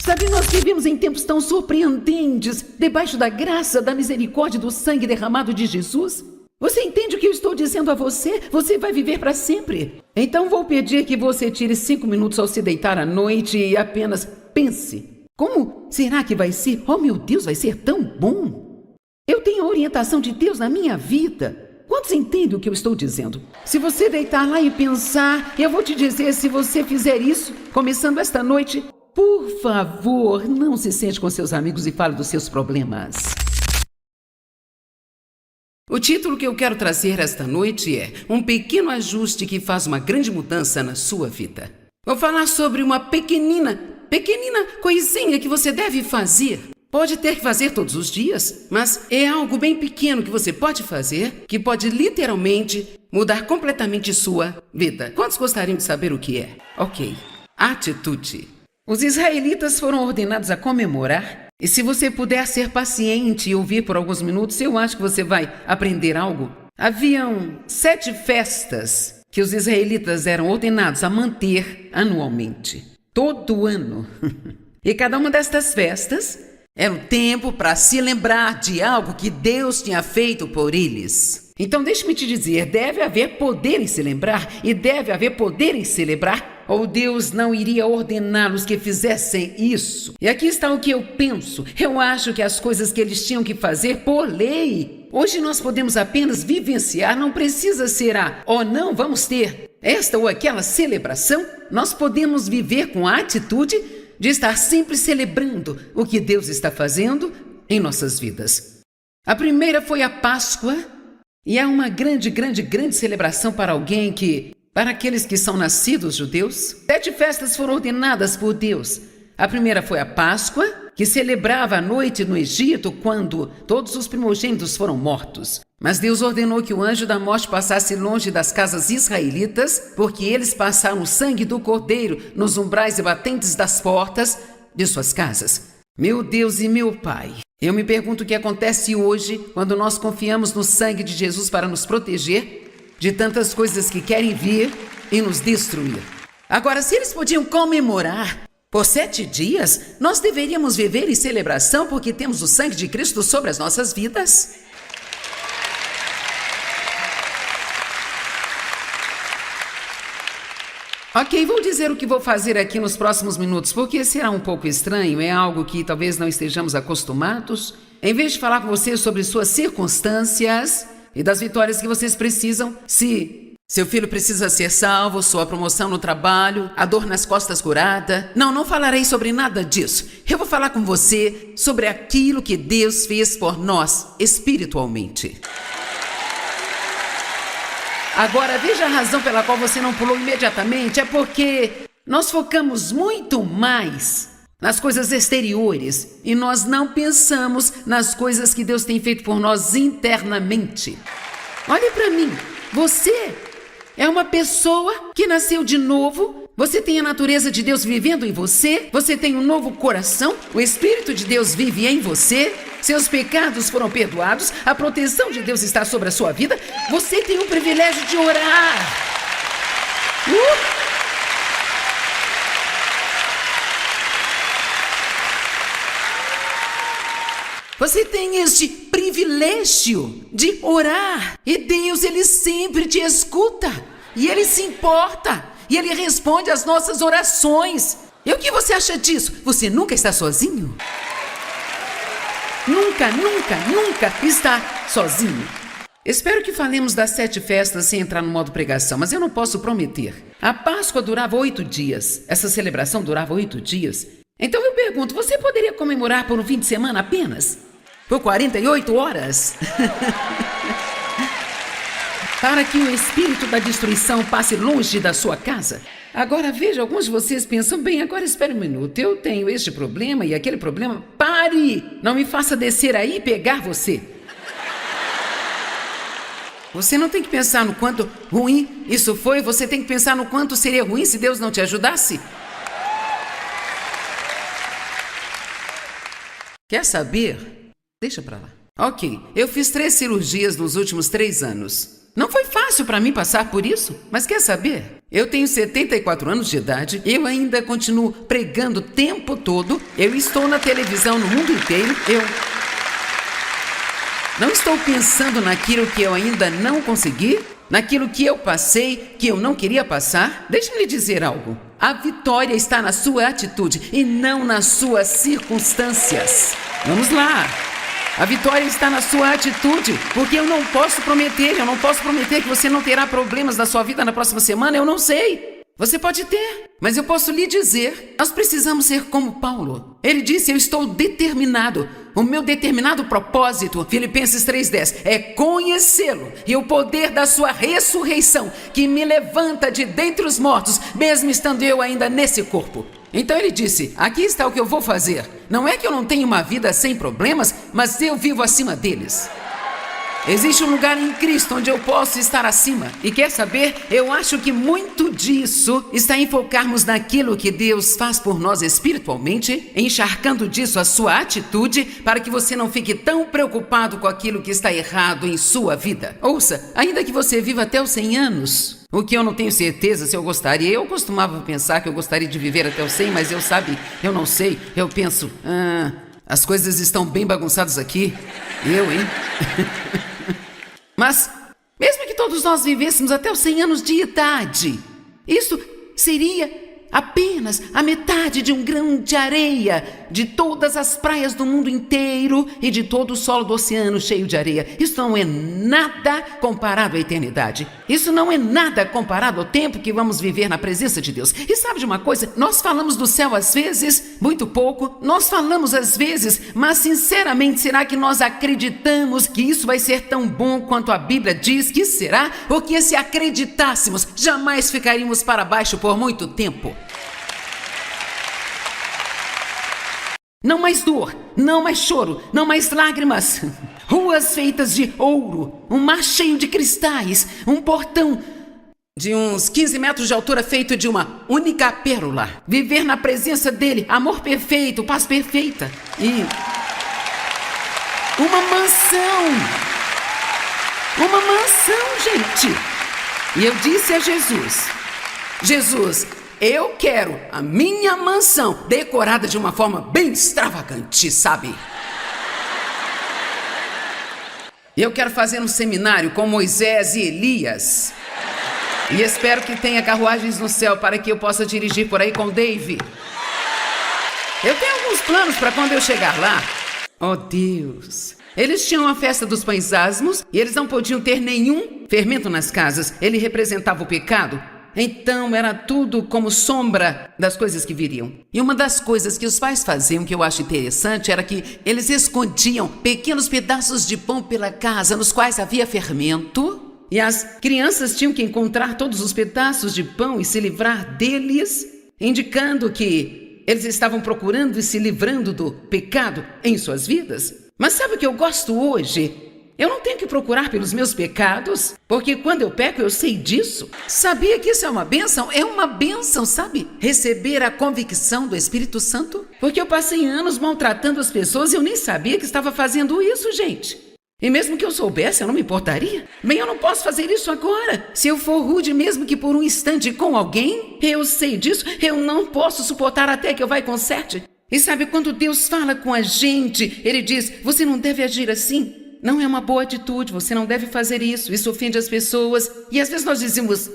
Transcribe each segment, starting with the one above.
Sabe, nós vivemos em tempos tão surpreendentes, debaixo da graça, da misericórdia e do sangue derramado de Jesus. Você entende o que eu estou dizendo a você? Você vai viver para sempre. Então vou pedir que você tire 5 minutos ao se deitar à noite e apenas pense. Como será que vai ser? Oh, meu Deus, vai ser tão bom. Eu tenho a orientação de Deus na minha vida. Quantos entendem o que eu estou dizendo? Se você deitar lá e pensar, eu vou te dizer, se você fizer isso, começando esta noite, por favor, não se sente com seus amigos e fale dos seus problemas. O título que eu quero trazer esta noite é Um Pequeno Ajuste que Faz uma Grande Mudança na Sua Vida. Vou falar sobre uma pequenina coisinha que você deve fazer. Pode ter que fazer todos os dias, mas é algo bem pequeno que você pode fazer, que pode literalmente mudar completamente sua vida. Quantos gostariam de saber o que é? Ok. Atitude. Os israelitas foram ordenados a comemorar. E se você puder ser paciente e ouvir por alguns minutos, eu acho que você vai aprender algo. Haviam 7 festas que os israelitas eram ordenados a manter anualmente. Todo ano. E cada uma destas festas era um tempo para se lembrar de algo que Deus tinha feito por eles. Então deixe-me te dizer, deve haver poder em se lembrar e deve haver poder em celebrar, ou Deus não iria ordená-los que fizessem isso. E aqui está o que eu penso. Eu acho que as coisas que eles tinham que fazer por lei, hoje nós podemos apenas vivenciar, não precisa ser não vamos ter esta ou aquela celebração. Nós podemos viver com a atitude de estar sempre celebrando o que Deus está fazendo em nossas vidas. A primeira foi a Páscoa, e é uma grande celebração para aqueles que são nascidos judeus. 7 festas foram ordenadas por Deus. A primeira foi a Páscoa, que celebrava a noite no Egito, quando todos os primogênitos foram mortos. Mas Deus ordenou que o anjo da morte passasse longe das casas israelitas, porque eles passaram o sangue do cordeiro nos umbrais e batentes das portas de suas casas. Meu Deus e meu Pai, eu me pergunto o que acontece hoje quando nós confiamos no sangue de Jesus para nos proteger de tantas coisas que querem vir e nos destruir. Agora, se eles podiam comemorar por 7 dias, nós deveríamos viver em celebração porque temos o sangue de Cristo sobre as nossas vidas. Ok, vou dizer o que vou fazer aqui nos próximos minutos, porque será um pouco estranho, é algo que talvez não estejamos acostumados. Em vez de falar com vocês sobre suas circunstâncias e das vitórias que vocês precisam, se seu filho precisa ser salvo, sua promoção no trabalho, a dor nas costas curada, não falarei sobre nada disso. Eu vou falar com você sobre aquilo que Deus fez por nós espiritualmente. Agora, veja a razão pela qual você não pulou imediatamente, é porque nós focamos muito mais nas coisas exteriores e nós não pensamos nas coisas que Deus tem feito por nós internamente. Olhe para mim, você é uma pessoa que nasceu de novo, você tem a natureza de Deus vivendo em você, você tem um novo coração, o Espírito de Deus vive em você, seus pecados foram perdoados, a proteção de Deus está sobre a sua vida, você tem o privilégio de orar. Você tem este privilégio de orar. E Deus, Ele sempre te escuta. E Ele se importa. E Ele responde às nossas orações. E o que você acha disso? Você nunca está sozinho? Nunca está sozinho. Espero que falemos das 7 festas sem entrar no modo pregação, mas eu não posso prometer. A Páscoa durava 8 dias. Essa celebração durava 8 dias. Então eu pergunto, você poderia comemorar por um fim de semana apenas? Por 48 horas? Para que o espírito da destruição passe longe da sua casa? Agora veja, alguns de vocês pensam, bem, agora espere um minuto, eu tenho este problema e aquele problema. Pare! Não me faça descer aí e pegar você. Você não tem que pensar no quanto ruim isso foi, você tem que pensar no quanto seria ruim se Deus não te ajudasse. Quer saber? Deixa pra lá. Ok, eu fiz 3 cirurgias nos últimos 3 anos. Não foi fácil. fácil para mim passar por isso, mas quer saber? Eu tenho 74 anos de idade, eu ainda continuo pregando o tempo todo, eu estou na televisão no mundo inteiro, eu não estou pensando naquilo que eu ainda não consegui, naquilo que eu passei, que eu não queria passar. Deixa eu lhe dizer algo. A vitória está na sua atitude e não nas suas circunstâncias. Vamos lá. A vitória está na sua atitude, porque eu não posso prometer que você não terá problemas na sua vida na próxima semana, eu não sei. Você pode ter, mas eu posso lhe dizer, nós precisamos ser como Paulo. Ele disse, eu estou determinado. O meu determinado propósito, Filipenses 3:10, é conhecê-lo e o poder da sua ressurreição, que me levanta de dentre os mortos, mesmo estando eu ainda nesse corpo. Então ele disse, aqui está o que eu vou fazer. Não é que eu não tenho uma vida sem problemas, mas eu vivo acima deles. Existe um lugar em Cristo onde eu posso estar acima. E quer saber? Eu acho que muito disso está em focarmos naquilo que Deus faz por nós espiritualmente, encharcando disso a sua atitude, para que você não fique tão preocupado com aquilo que está errado em sua vida. Ouça, ainda que você viva até os 100 anos, o que eu não tenho certeza se eu gostaria. Eu costumava pensar que eu gostaria de viver até os 100, mas eu não sei. Eu penso, as coisas estão bem bagunçadas aqui. Hein? Mas, mesmo que todos nós vivêssemos até os 100 anos de idade, isso seria apenas a metade de um grão de areia de todas as praias do mundo inteiro e de todo o solo do oceano cheio de areia. Isso não é nada comparado à eternidade. Isso não é nada comparado ao tempo que vamos viver na presença de Deus. E sabe de uma coisa? Nós falamos do céu às vezes, muito pouco. Nós falamos às vezes, mas sinceramente, será que nós acreditamos que isso vai ser tão bom quanto a Bíblia diz que será? Porque se acreditássemos, jamais ficaríamos para baixo por muito tempo. Não mais dor, não mais choro, não mais lágrimas. Ruas feitas de ouro, um mar cheio de cristais, um portão de uns 15 metros de altura feito de uma única pérola. Viver na presença dele, amor perfeito, paz perfeita e uma mansão. Uma mansão, gente. E eu disse a Jesus, eu quero a minha mansão decorada de uma forma bem extravagante, sabe? Eu quero fazer um seminário com Moisés e Elias. E espero que tenha carruagens no céu para que eu possa dirigir por aí com o Dave. Eu tenho alguns planos para quando eu chegar lá. Oh, Deus! Eles tinham a festa dos pães asmos e eles não podiam ter nenhum fermento nas casas. Ele representava o pecado. Então era tudo como sombra das coisas que viriam. E uma das coisas que os pais faziam, que eu acho interessante, era que eles escondiam pequenos pedaços de pão pela casa, nos quais havia fermento. E as crianças tinham que encontrar todos os pedaços de pão e se livrar deles, indicando que eles estavam procurando e se livrando do pecado em suas vidas. Mas sabe o que eu gosto hoje? Eu não tenho que procurar pelos meus pecados, porque quando eu peco eu sei disso. Sabia que isso é uma bênção? É uma bênção, sabe? Receber a convicção do Espírito Santo. Porque eu passei anos maltratando as pessoas e eu nem sabia que estava fazendo isso, gente. E mesmo que eu soubesse, eu não me importaria. Bem, eu não posso fazer isso agora. Se eu for rude mesmo que por um instante com alguém, eu sei disso, eu não posso suportar até que eu vá e conserte. E sabe, quando Deus fala com a gente, Ele diz, você não deve agir assim. Não é uma boa atitude, você não deve fazer isso ofende as pessoas. E às vezes nós dizemos,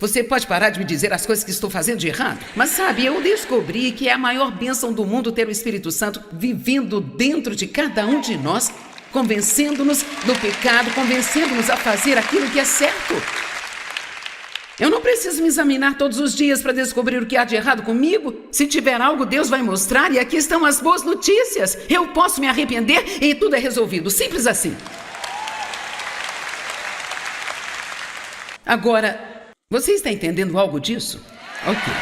você pode parar de me dizer as coisas que estou fazendo de errado? Mas sabe, eu descobri que é a maior bênção do mundo ter o Espírito Santo vivendo dentro de cada um de nós, convencendo-nos do pecado, convencendo-nos a fazer aquilo que é certo. Eu não preciso me examinar todos os dias para descobrir o que há de errado comigo. Se tiver algo, Deus vai mostrar e aqui estão as boas notícias. Eu posso me arrepender e tudo é resolvido. Simples assim. Agora, você está entendendo algo disso? Ok.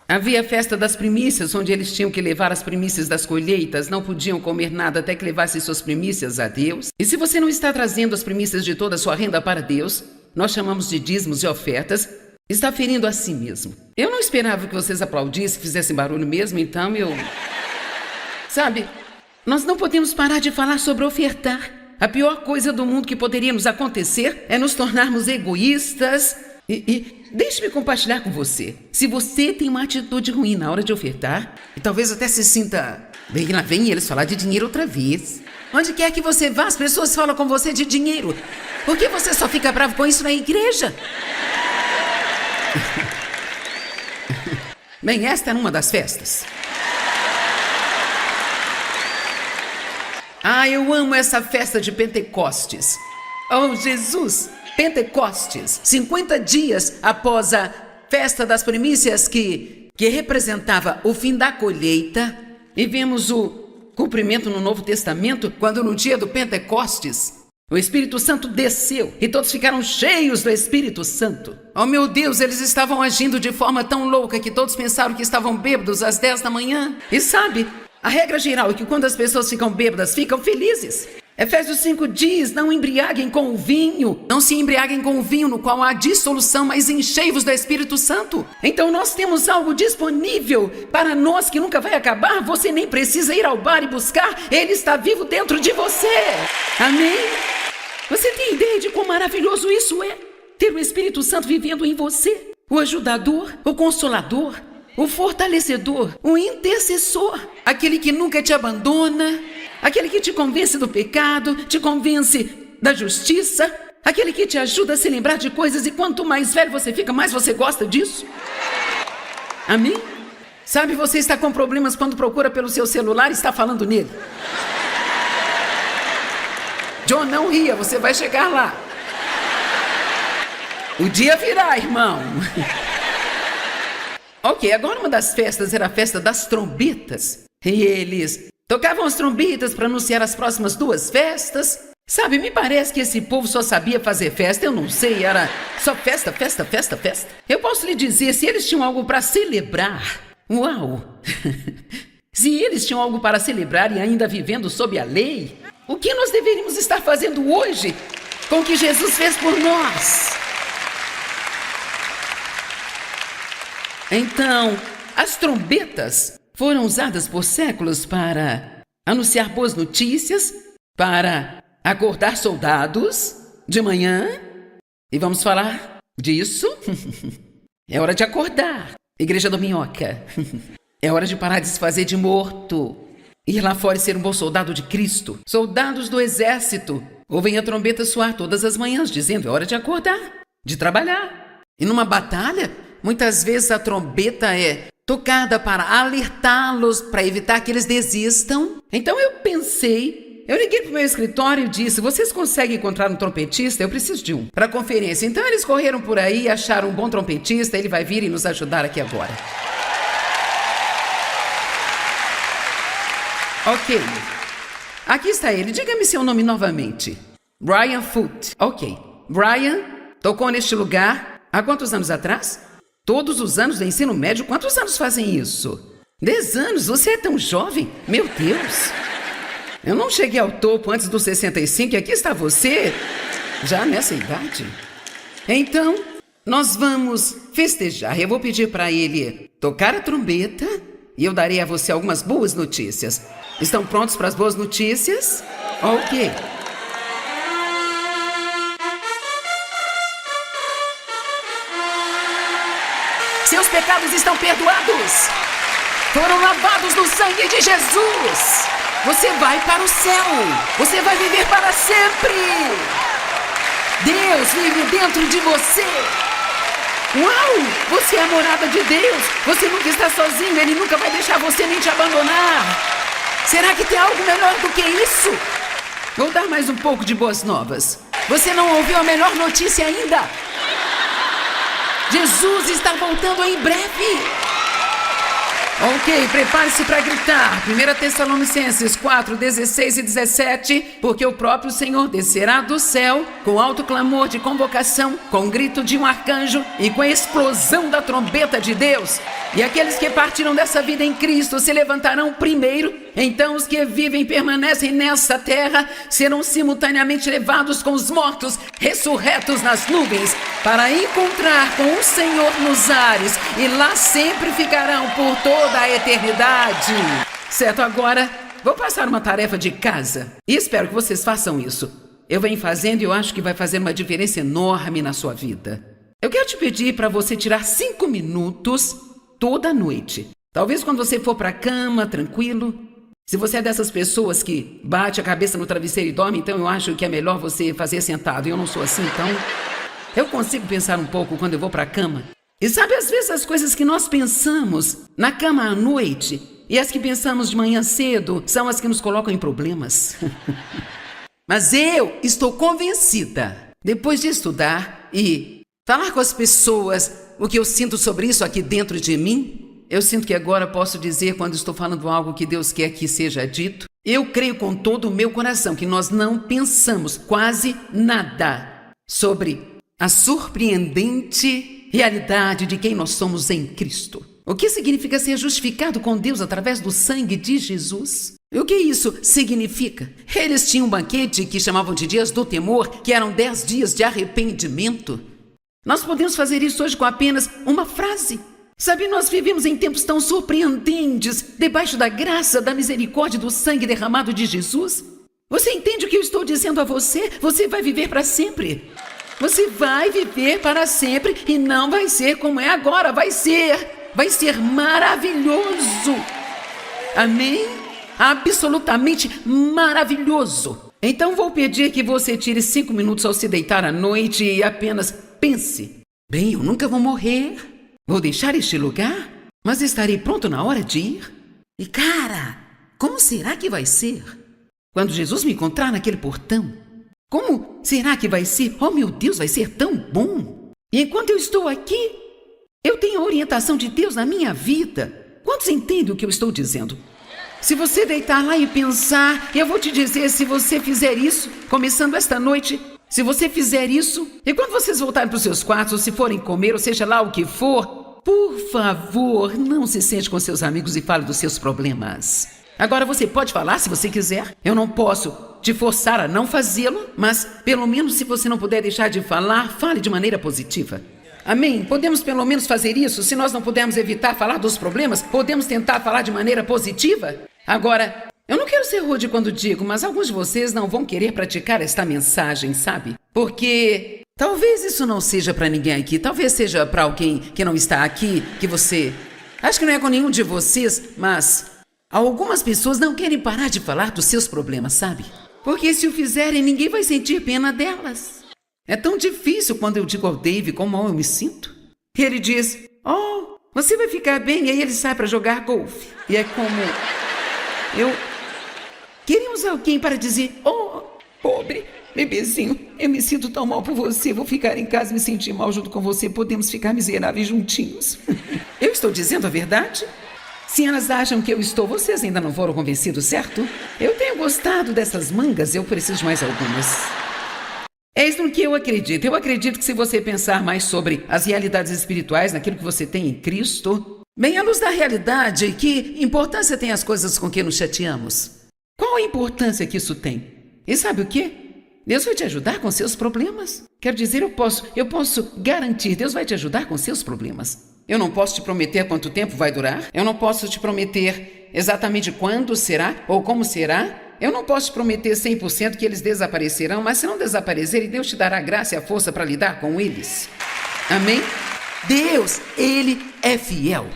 Havia a festa das primícias, onde eles tinham que levar as primícias das colheitas, não podiam comer nada até que levassem suas primícias a Deus. E se você não está trazendo as primícias de toda a sua renda para Deus, nós chamamos de dízimos e ofertas, está ferindo a si mesmo. Eu não esperava que vocês aplaudissem, fizessem barulho mesmo, então Sabe, nós não podemos parar de falar sobre ofertar. A pior coisa do mundo que poderia nos acontecer é nos tornarmos egoístas. E deixe-me compartilhar com você. Se você tem uma atitude ruim na hora de ofertar, e talvez até se sinta... Bem, lá vem eles falar de dinheiro outra vez. Onde quer que você vá, as pessoas falam com você de dinheiro. Por que você só fica bravo com isso na igreja? Bem, esta era uma das festas. Eu amo essa festa de Pentecostes. Oh, Jesus! Pentecostes, 50 dias após a festa das primícias que representava o fim da colheita. E vemos o cumprimento no Novo Testamento, quando no dia do Pentecostes, o Espírito Santo desceu e todos ficaram cheios do Espírito Santo. Oh meu Deus, eles estavam agindo de forma tão louca que todos pensaram que estavam bêbados às 10 da manhã. E sabe, a regra geral é que quando as pessoas ficam bêbadas, ficam felizes. Efésios 5 diz, não embriaguem com o vinho, não se embriaguem com o vinho no qual há dissolução, mas enchei-vos do Espírito Santo. Então nós temos algo disponível para nós que nunca vai acabar. Você nem precisa ir ao bar e buscar, ele está vivo dentro de você. Amém? Você tem ideia de quão maravilhoso isso é? Ter o Espírito Santo vivendo em você, o ajudador, o consolador, o fortalecedor, o intercessor, aquele que nunca te abandona, aquele que te convence do pecado, te convence da justiça, aquele que te ajuda a se lembrar de coisas e quanto mais velho você fica, mais você gosta disso. Amém? Sabe, você está com problemas quando procura pelo seu celular e está falando nele. John, não ria, você vai chegar lá. O dia virá, irmão. Ok, agora uma das festas era a festa das trombetas. E eles tocavam as trombetas para anunciar as próximas 2 festas. Sabe, me parece que esse povo só sabia fazer festa, eu não sei, era só festa, festa, festa, festa. Eu posso lhe dizer, se eles tinham algo para celebrar, uau! Se eles tinham algo para celebrar e ainda vivendo sob a lei, o que nós deveríamos estar fazendo hoje com o que Jesus fez por nós? Então, as trombetas foram usadas por séculos para anunciar boas notícias, para acordar soldados de manhã. E vamos falar disso? É hora de acordar, igreja do Minhoca. É hora de parar de se fazer de morto. Ir lá fora e ser um bom soldado de Cristo. Soldados do exército ouvem a trombeta soar todas as manhãs, dizendo, é hora de acordar, de trabalhar. E numa batalha, muitas vezes a trombeta é tocada para alertá-los, para evitar que eles desistam. Então eu liguei para o meu escritório e disse, vocês conseguem encontrar um trompetista? Eu preciso de um para a conferência. Então eles correram por aí, acharam um bom trompetista, ele vai vir e nos ajudar aqui agora. Ok, aqui está ele, diga-me seu nome novamente. Brian Foote. Ok, Brian tocou neste lugar há quantos anos atrás? Todos os anos do ensino médio, quantos anos fazem isso? 10 anos, você é tão jovem? Meu Deus! Eu não cheguei ao topo antes dos 65 e aqui está você, já nessa idade. Então, nós vamos festejar. Eu vou pedir para ele tocar a trombeta e eu darei a você algumas boas notícias. Estão prontos para as boas notícias? Ok. Seus pecados estão perdoados. Foram lavados no sangue de Jesus. Você vai para o céu. Você vai viver para sempre. Deus vive dentro de você. Uau! Você é a morada de Deus. Você nunca está sozinho. Ele nunca vai deixar você nem te abandonar. Será que tem algo melhor do que isso? Vou dar mais um pouco de boas novas. Você não ouviu a melhor notícia ainda? Jesus está voltando em breve. Ok, prepare-se para gritar. 1 Tessalonicenses 4, 16 e 17. Porque o próprio Senhor descerá do céu com alto clamor de convocação, com grito de um arcanjo e com a explosão da trombeta de Deus. E aqueles que partiram dessa vida em Cristo se levantarão primeiro. Então os que vivem e permanecem nessa terra serão simultaneamente levados com os mortos, ressurretos nas nuvens, para encontrar com o Senhor nos ares, e lá sempre ficarão por toda a eternidade. Certo, agora vou passar uma tarefa de casa e espero que vocês façam isso. Eu venho fazendo e eu acho que vai fazer uma diferença enorme na sua vida. Eu quero te pedir para você tirar 5 minutos toda noite. Talvez quando você for para a cama, tranquilo. Se você é dessas pessoas que bate a cabeça no travesseiro e dorme, então eu acho que é melhor você fazer sentado. Eu não sou assim, então eu consigo pensar um pouco quando eu vou para a cama. E sabe, às vezes as coisas que nós pensamos na cama à noite e as que pensamos de manhã cedo são as que nos colocam em problemas. Mas eu estou convencida, depois de estudar e falar com as pessoas o que eu sinto sobre isso aqui dentro de mim, eu sinto que agora posso dizer, quando estou falando algo que Deus quer que seja dito, eu creio com todo o meu coração que nós não pensamos quase nada sobre a surpreendente realidade de quem nós somos em Cristo. O que significa ser justificado com Deus através do sangue de Jesus? E o que isso significa? Eles tinham um banquete que chamavam de dias do temor, que eram 10 dias de arrependimento. Nós podemos fazer isso hoje com apenas uma frase. Sabe, nós vivemos em tempos tão surpreendentes, debaixo da graça, da misericórdia e do sangue derramado de Jesus. Você entende o que eu estou dizendo a você? Você vai viver para sempre. Você vai viver para sempre e não vai ser como é agora. Vai ser maravilhoso. Amém? Absolutamente maravilhoso. Então vou pedir que você tire 5 minutos ao se deitar à noite e apenas pense. Bem, eu nunca vou morrer. Vou deixar este lugar, mas estarei pronto na hora de ir. E cara, como será que vai ser quando Jesus me encontrar naquele portão? Como será que vai ser? Oh meu Deus, vai ser tão bom. E enquanto eu estou aqui, eu tenho a orientação de Deus na minha vida. Quantos entendem o que eu estou dizendo? Se você deitar lá e pensar, eu vou te dizer, se você fizer isso, começando esta noite, se você fizer isso, e quando vocês voltarem para os seus quartos, ou se forem comer, ou seja lá o que for, por favor, não se sente com seus amigos e fale dos seus problemas. Agora você pode falar se você quiser. Eu não posso te forçar a não fazê-lo, mas pelo menos se você não puder deixar de falar, fale de maneira positiva. Amém? Podemos pelo menos fazer isso? Se nós não pudermos evitar falar dos problemas, podemos tentar falar de maneira positiva? Agora, eu não quero ser rude quando digo, mas alguns de vocês não vão querer praticar esta mensagem, sabe? Porque talvez isso não seja para ninguém aqui, talvez seja para alguém que não está aqui, que você... Acho que não é com nenhum de vocês, mas algumas pessoas não querem parar de falar dos seus problemas, sabe? Porque se o fizerem, ninguém vai sentir pena delas. É tão difícil quando eu digo ao Dave como mal eu me sinto. Ele diz, oh, você vai ficar bem, e aí ele sai para jogar golfe. E é como... Queríamos alguém para dizer, oh, pobre bebezinho, eu me sinto tão mal por você, vou ficar em casa e me sentir mal junto com você, podemos ficar miseráveis juntinhos. Eu estou dizendo a verdade? Se elas acham que eu estou, vocês ainda não foram convencidos, certo? Eu tenho gostado dessas mangas, eu preciso de mais algumas. É isso no que eu acredito. Eu acredito que se você pensar mais sobre as realidades espirituais, naquilo que você tem em Cristo, bem, à luz da realidade, que importância tem as coisas com que nos chateamos? Qual a importância que isso tem? E sabe o quê? Deus vai te ajudar com seus problemas. Quero dizer, eu posso garantir, Deus vai te ajudar com seus problemas. Eu não posso te prometer quanto tempo vai durar. Eu não posso te prometer exatamente quando será ou como será. Eu não posso te prometer 100% que eles desaparecerão, mas se não desaparecerem, Deus te dará a graça e a força para lidar com eles. Amém? Deus, Ele é fiel.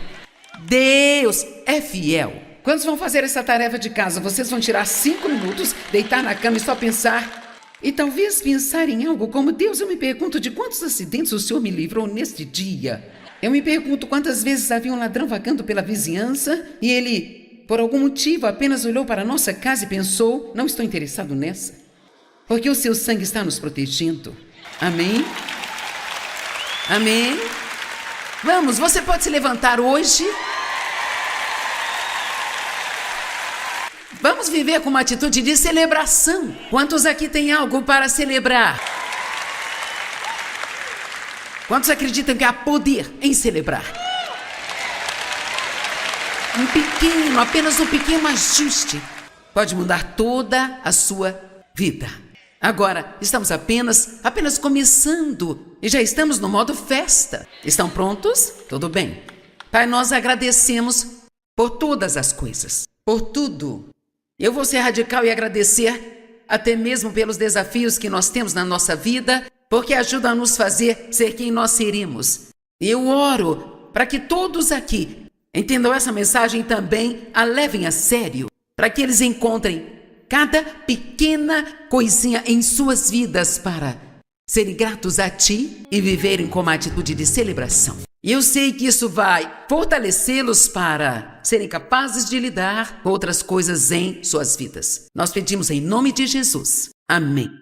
Deus é fiel. Quando vão fazer essa tarefa de casa, vocês vão tirar 5 minutos, deitar na cama e só pensar. E talvez pensar em algo como, Deus, eu me pergunto de quantos acidentes o Senhor me livrou neste dia. Eu me pergunto quantas vezes havia um ladrão vagando pela vizinhança e ele... por algum motivo, apenas olhou para a nossa casa e pensou, não estou interessado nessa, porque o seu sangue está nos protegendo. Amém? Amém? Vamos, você pode se levantar hoje. Vamos viver com uma atitude de celebração. Quantos aqui têm algo para celebrar? Quantos acreditam que há poder em celebrar? Apenas um pequeno ajuste pode mudar toda a sua vida. Agora, estamos apenas começando e já estamos no modo festa. Estão prontos? Tudo bem. Pai, nós agradecemos por todas as coisas, por tudo. Eu vou ser radical e agradecer até mesmo pelos desafios que nós temos na nossa vida, porque ajudam a nos fazer ser quem nós seremos. Eu oro para que todos aqui entendam essa mensagem e também a levem a sério, para que eles encontrem cada pequena coisinha em suas vidas para serem gratos a Ti e viverem com uma atitude de celebração. E eu sei que isso vai fortalecê-los para serem capazes de lidar com outras coisas em suas vidas. Nós pedimos em nome de Jesus. Amém.